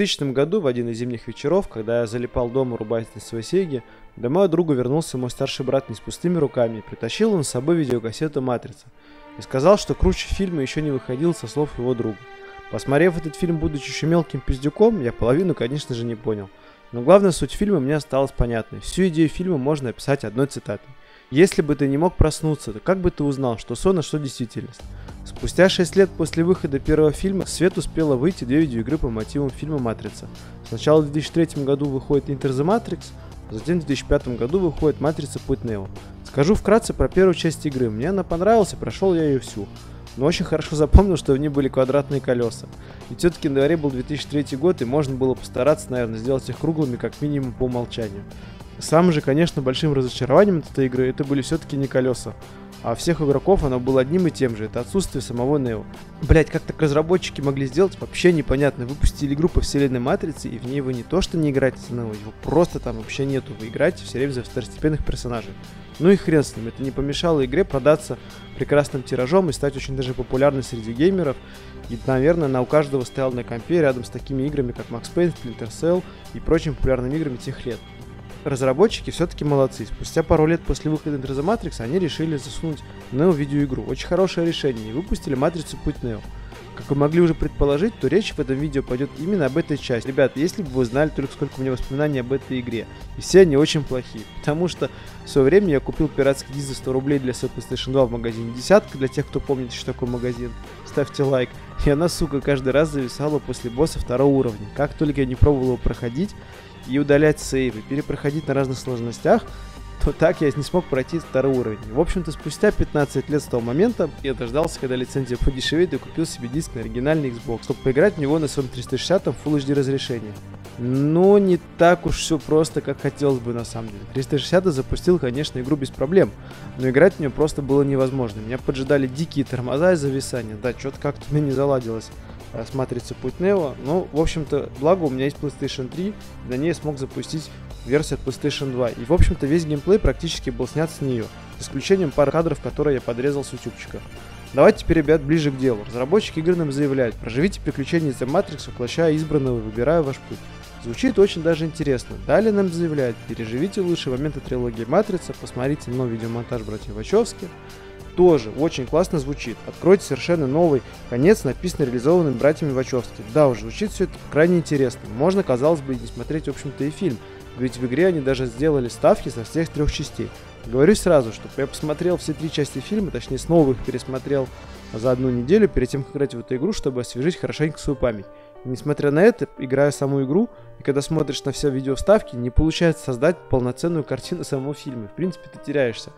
2000 году, в один из зимних вечеров, когда я залипал дома рубать на своей Сеге, домой от друга вернулся мой старший брат не с пустыми руками, и притащил он с собой видеокассету «Матрица». И сказал, что круче фильма еще не выходил, со слов его друга. Посмотрев этот фильм, будучи еще мелким пиздюком, я половину, конечно же, не понял. Но главная суть фильма мне осталась понятной. Всю идею фильма можно описать одной цитатой. «Если бы ты не мог проснуться, то как бы ты узнал, что сон, а что действительность?» Спустя 6 лет после выхода первого фильма в свет успело выйти 2 видеоигры по мотивам фильма «Матрица». Сначала в 2003 году выходит Enter the Matrix, а затем в 2005 году выходит «Матрица. Путь Нео». Скажу вкратце про первую часть игры. Мне она понравилась, и прошел я ее всю. Но очень хорошо запомнил, что в ней были квадратные колеса. И все-таки на дворе был 2003 год, и можно было постараться, наверное, сделать их круглыми как минимум по умолчанию. Самым же, конечно, большим разочарованием от этой игры это были все-таки не колеса. А всех игроков оно было одним и тем же, это отсутствие самого Нео. Блять, как так разработчики могли сделать, вообще непонятно. Выпустили игру по вселенной Матрицы, и в ней вы не то что не играете за Нео, его просто там вообще нету. Вы играете все время за второстепенных персонажей. Ну и хрен с ним, это не помешало игре продаться прекрасным тиражом и стать очень даже популярной среди геймеров. И, наверное, она у каждого стояла на компе рядом с такими играми, как Max Payne, Splinter Cell и прочими популярными играми тех лет. Разработчики все-таки молодцы. Спустя пару лет после выхода Enter the Matrix они решили засунуть Нео в видеоигру. Очень хорошее решение. И выпустили Матрицу Путь Нео. Как вы могли уже предположить, то речь в этом видео пойдет именно об этой части. Ребята, если бы вы знали только сколько у меня воспоминаний об этой игре. И все они очень плохие. Потому что в свое время я купил пиратский диск за 100 рублей для своей PlayStation 2 в магазине «Десятка». Для тех, кто помнит, что такое магазин, ставьте лайк. И она, сука, каждый раз зависала после босса второго уровня. Как только я не пробовал его проходить и удалять сейвы, перепроходить на разных сложностях, то так я не смог пройти второй уровень. В общем-то, спустя 15 лет с того момента я дождался, когда лицензия подешевеет, и купил себе диск на оригинальный Xbox, чтобы поиграть в него на своем 360 Full HD разрешении. Но не так уж все просто, как хотелось бы на самом деле. 360 запустил, конечно, игру без проблем, но играть в нее просто было невозможно. Меня поджидали дикие тормоза и зависания. Да, что-то как-то у меня не заладилось с Матрицей Путь Нео. Но, в общем-то, благо у меня есть PlayStation 3, на ней я смог запустить версию от PlayStation 2. И, в общем-то, весь геймплей практически был снят с нее, с исключением пары кадров, которые я подрезал с ютубчика. Давайте теперь, ребят, ближе к делу. Разработчики игры нам заявляют: проживите приключения The Matrix, воплощая избранного и выбирая ваш путь. Звучит очень даже интересно. Далее нам заявляют: переживите лучшие моменты трилогии Матрица, посмотрите новый видеомонтаж братьев Вачовски. Тоже очень классно звучит. Откройте совершенно новый конец, написанный реализованным братьями Вачовски. Да уж, звучит все это крайне интересно. Можно, казалось бы, не смотреть, в общем-то, и фильм. Ведь в игре они даже сделали ставки со всех 3 частей. Говорю сразу, что я посмотрел все 3 части фильма, точнее снова их пересмотрел за 1 неделю перед тем, как играть в эту игру, чтобы освежить хорошенько свою память. И несмотря на это, играя саму игру, и когда смотришь на все видеовставки, не получается создать полноценную картину самого фильма. В принципе, ты теряешься.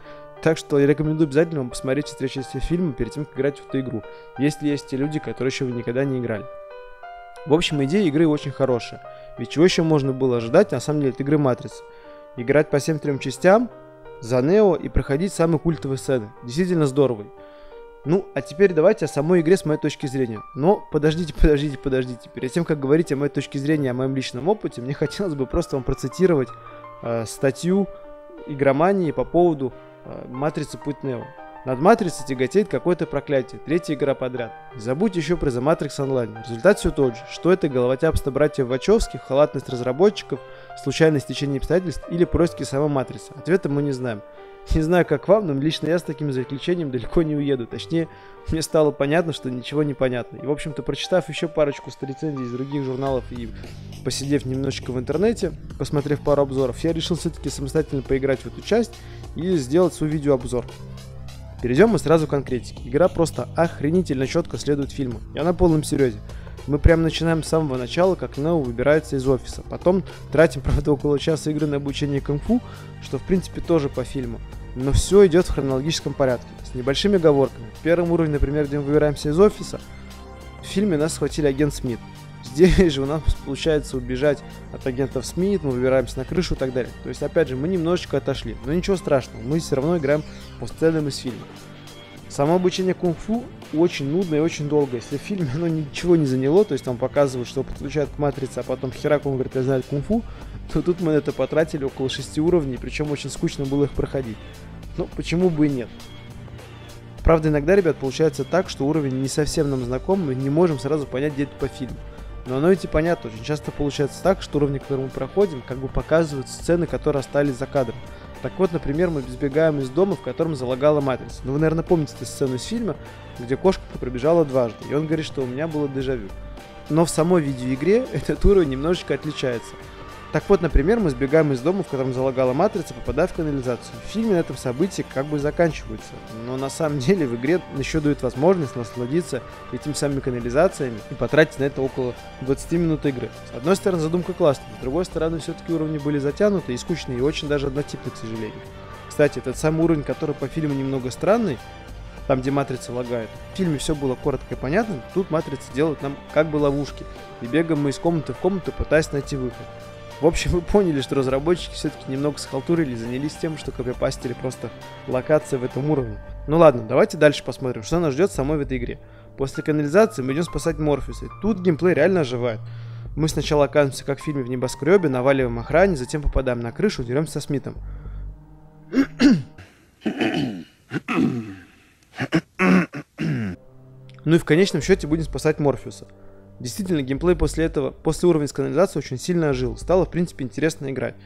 Так что я рекомендую обязательно вам посмотреть все 3 части фильма перед тем, как играть в эту игру, если есть те люди, которые еще никогда не играли. В общем, идея игры очень хорошая. Ведь чего еще можно было ожидать, на самом деле, от игры Матрица? Играть по всем 3 частям за Нео и проходить самые культовые сцены. Действительно здорово. Ну, а теперь давайте о самой игре с моей точки зрения. Но подождите. Перед тем, как говорить о моей точке зрения, о моем личном опыте, мне хотелось бы просто вам процитировать статью игромании по поводу Матрицы Путь Нео. Над Матрицей тяготеет какое-то проклятие. 3-я игра подряд. Не забудьте еще про The Matrix Online. Результат все тот же. Что это головотяпство братьев Вачовски, халатность разработчиков, случайное стечение обстоятельств или происки самой Матрицы? Ответа мы не знаем. Не знаю, как вам, но лично я с таким заключением далеко не уеду. Точнее, мне стало понятно, что ничего не понятно. И, в общем-то, прочитав еще парочку рецензий из других журналов и посидев немножечко в интернете, посмотрев пару обзоров, я решил все-таки самостоятельно поиграть в эту часть и сделать свой видеообзор. Перейдем мы сразу к конкретике. Игра просто охренительно четко следует фильму. Я на полном серьезе. Мы прям начинаем с самого начала, как Нео выбирается из офиса. Потом тратим, правда, около часа игры на обучение кунг-фу, что в принципе тоже по фильму. Но все идет в хронологическом порядке, с небольшими оговорками. В первом уровне, например, где мы выбираемся из офиса, в фильме нас схватили агент Смит. Здесь же у нас получается убежать от агентов Смит, мы выбираемся на крышу и так далее. То есть, опять же, мы немножечко отошли. Но ничего страшного, мы все равно играем по сценам из фильма. Само обучение кунг-фу очень нудно и очень долго. Если в фильме оно ничего не заняло, то есть там показывают, что подключают к Матрице, а потом херак он говорит, я знаю кунг-фу, то тут мы это потратили около 6 уровней, причем очень скучно было их проходить. Ну, почему бы и нет. Правда, иногда, ребят, получается так, что уровень не совсем нам знаком, мы не можем сразу понять, где это по фильму. Но оно ведь и понятно, очень часто получается так, что уровни, которые мы проходим, как бы показывают сцены, которые остались за кадром. Так вот, например, мы сбегаем из дома, в котором залагала матрица. Ну, вы, наверное, помните эту сцену из фильма, где кошка пробежала дважды, и он говорит, что у меня было дежавю. Но в самой видеоигре этот уровень немножечко отличается. Так вот, например, мы сбегаем из дома, в котором залагала матрица, попадая в канализацию. В фильме на этом событии как бы заканчивается, но на самом деле в игре еще дают возможность насладиться этими самыми канализациями и потратить на это около 20 минут игры. С одной стороны, задумка классная, с другой стороны, все-таки уровни были затянуты и скучные, и очень даже однотипные, к сожалению. Кстати, этот самый уровень, который по фильму немного странный, там, где матрица лагает. В фильме все было коротко и понятно, тут матрица делает нам как бы ловушки, и бегаем мы из комнаты в комнату, пытаясь найти выход. В общем, вы поняли, что разработчики все-таки немного схалтурили и занялись тем, что копипастили просто локации в этом уровне. Ну ладно, давайте дальше посмотрим, что нас ждет самой в этой игре. После канализации мы идем спасать Морфеуса. Тут геймплей реально оживает. Мы сначала оказываемся, как в фильме, в небоскребе, наваливаем охране, затем попадаем на крышу и деремся со Смитом. Ну и в конечном счете будем спасать Морфеуса. Действительно, геймплей после этого, после уровня с канализацией очень сильно ожил. Стало, в принципе, интересно играть.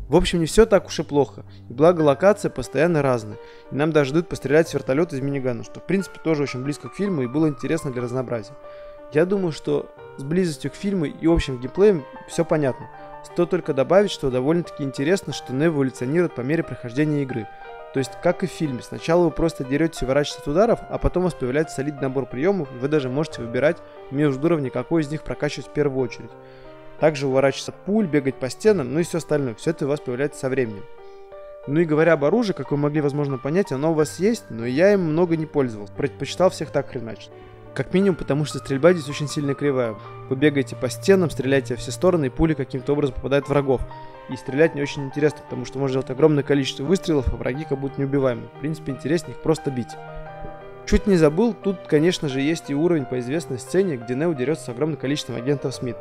В общем, не все так уж и плохо. И благо локация постоянно разная. И нам даже дают пострелять с вертолета из минигана, что, в принципе, тоже очень близко к фильму и было интересно для разнообразия. Я думаю, что с близостью к фильму и общим геймплеем все понятно. Стоит только добавить, что довольно-таки интересно, что не эволюционирует по мере прохождения игры. То есть, как и в фильме, сначала вы просто деретесь и уворачиваетесь от ударов, а потом у вас появляется солидный набор приемов, и вы даже можете выбирать между уровней, какой из них прокачивать в первую очередь. Также уворачиваться от пуль, бегать по стенам, ну и все остальное. Все это у вас появляется со временем. Ну и говоря об оружии, как вы могли, возможно, понять, оно у вас есть, но я им много не пользовался, предпочитал всех так хреначить. Как минимум, потому что стрельба здесь очень сильно кривая. Вы бегаете по стенам, стреляете во все стороны, и пули каким-то образом попадают в врагов. И стрелять не очень интересно, потому что можно делать огромное количество выстрелов, а враги как будто неубиваемы. В принципе, интереснее их просто бить. Чуть не забыл, тут, конечно же, есть и уровень по известной сцене, где Нео дерется с огромным количеством агентов Смит.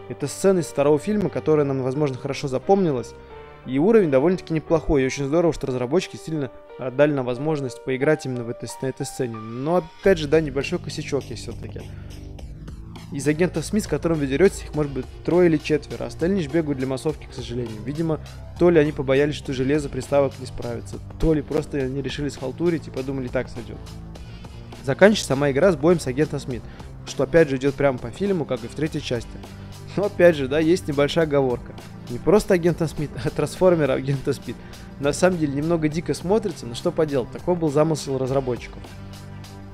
Это сцена из второго фильма, которая нам, возможно, хорошо запомнилась. И уровень довольно-таки неплохой, и очень здорово, что разработчики сильно дали нам возможность поиграть именно на этой сцене. Но опять же, да, небольшой косячок есть все-таки. Из агентов Смит, с которым вы деретесь, их может быть 3 или 4, а остальные лишь бегают для массовки, к сожалению. Видимо, то ли они побоялись, что железо приставок не справится, то ли просто они решили схалтурить и подумали, так сойдет. Заканчивается сама игра с боем с агентом Смит, что опять же идет прямо по фильму, как и в третьей части. Но опять же, да, есть небольшая оговорка. Не просто агента Смит, а трансформера агента Смит. На самом деле немного дико смотрится, но что поделать, такой был замысел разработчиков.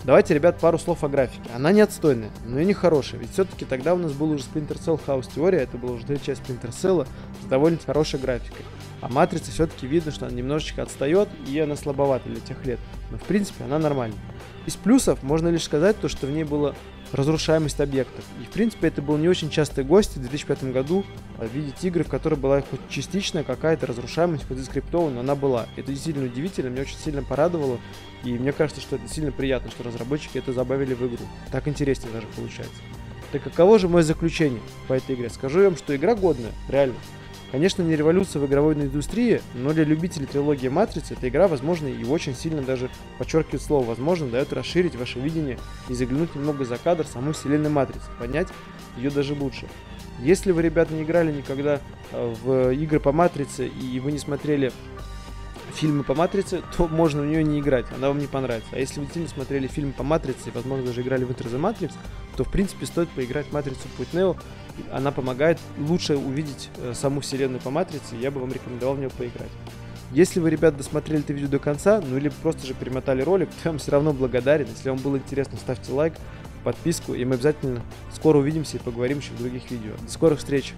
Давайте, ребят, пару слов о графике. Она не отстойная, но и не хорошая, ведь все-таки тогда у нас был уже Splinter Cell Chaos Theory, это была уже третья часть Splinter Cell с довольно хорошей графикой. А Матрица все-таки видно, что она немножечко отстает, и она слабовата для тех лет. Но в принципе она нормальная. Из плюсов можно лишь сказать то, что в ней была разрушаемость объектов. И в принципе это был не очень частый гость в 2005 году видеть игры, в которой была хоть частичная какая-то разрушаемость, хоть и скриптовая, но она была. Это действительно удивительно, меня очень сильно порадовало. И мне кажется, что это сильно приятно, что разработчики это добавили в игру. Так интереснее даже получается. Так каково же мое заключение по этой игре? Скажу вам, что игра годная, реально. Конечно, не революция в игровой индустрии, но для любителей трилогии Матрицы эта игра, возможно, и очень сильно даже, подчеркивает слово «возможно», дает расширить ваше видение и заглянуть немного за кадр самой вселенной Матрицы, понять ее даже лучше. Если вы, ребят, не играли никогда в игры по Матрице и вы не смотрели фильмы по Матрице, то можно в нее не играть, она вам не понравится. А если вы сильно смотрели фильмы по Матрице и, возможно, даже играли в Enter the Matrix, то, в принципе, стоит поиграть в Матрицу Путь Нео. Она помогает лучше увидеть саму вселенную по Матрице, и я бы вам рекомендовал в нее поиграть. Если вы, ребят, досмотрели это видео до конца, ну или просто же перемотали ролик, то я вам все равно благодарен. Если вам было интересно, ставьте лайк, подписку, и мы обязательно скоро увидимся и поговорим еще в других видео. До скорых встреч!